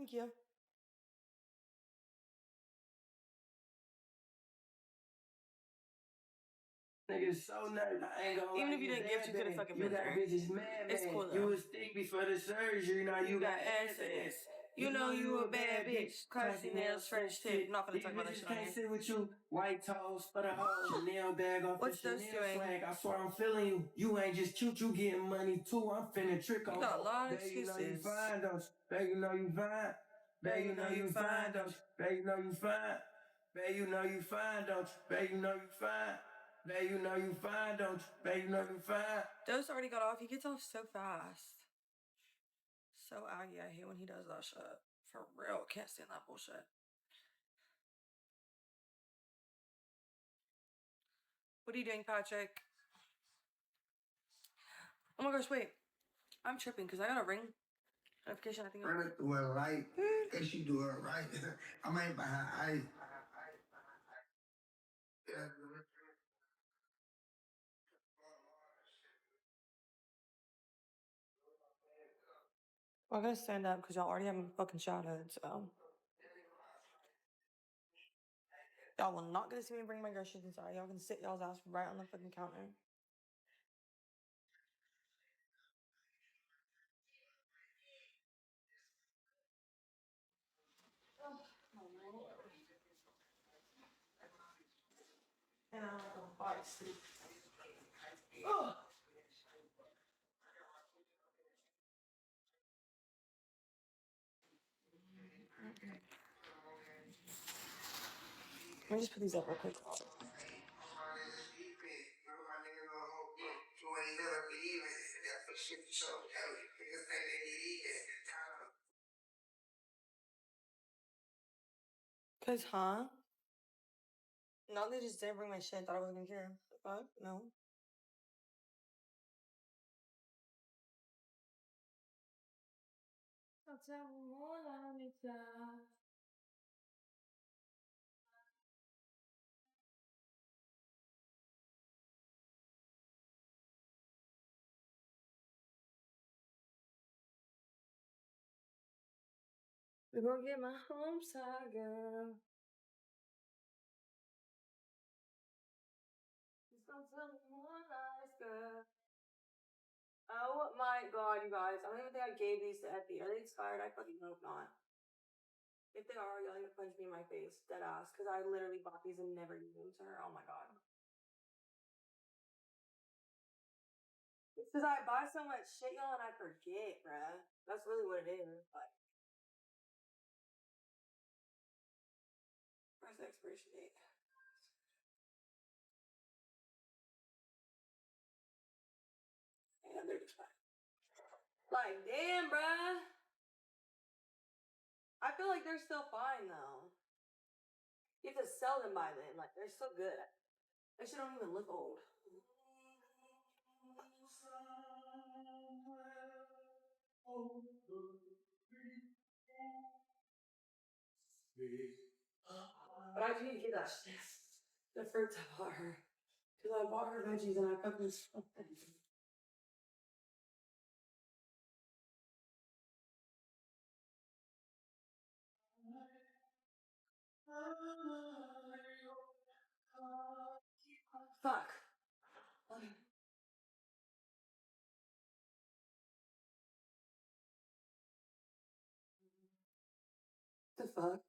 Thank you. Niggas so nice. I ain't gonna Even lie, if you didn't gift, you could have fucking you been got there. bitches mad, It's man. cool You though. was thick before the surgery, now You got ass ass. You know you a bad bitch. Classy nails, French tip. Not gonna These talk about that bitches shit on can't here. sit with you. White toes for the whole Chanel bag off What's the those Chanel doing? swag. I swear I'm feeling you. You ain't just cute, you getting money too. I'm finna trick on You got a lot of Baby, you know you excuses. fine, don't you? Baby, you know you fine. Baby, you know you fine, don't you? Baby, you know you fine. Baby, you know you fine, don't you? Baby, you know you fine. Baby, you know you fine, don't you? Baby, you know you fine. Dose already got off. He gets off so fast. So aggy. I hate when he does that shit. For real. Can't stand that bullshit. What are you doing, Patrick? Oh my gosh, wait. I'm tripping because I got a ring notification. I think Run it through it right. If she do it right. I might buy her ice. Yeah. Well, I gotta stand up because y'all already have me fucking shouted, so. Y'all will not get to see me bring my groceries inside. Y'all can sit y'all's ass right on the fucking counter. And I'm gonna buy sleep. Oh. Let me just put these up real quick. Cause, huh? No, they just didn't bring my shit. Thought I wasn't gonna care. The fuck? No. We're gonna get my home side, girl. Just don't tell me more lies, girl. Oh my god, you guys. I don't even think I gave these to Effie. Are they expired? I fucking hope not. If they are, y'all need to punch me in my face. Dead ass. Because I literally bought these and never used them to her. Oh my god. It's because I buy so much shit, y'all, and I forget, bruh. That's really what it is. Like, where's the expiration date? And they're expired. Like, damn, bruh. I feel like they're still fine, though. You have to sell them by then. Like, they're still good. They shit don't even look old. But I do need to get that shit. The fruits I bought her. Because I bought her veggies and I fucking smoked them. Fuck. The fuck?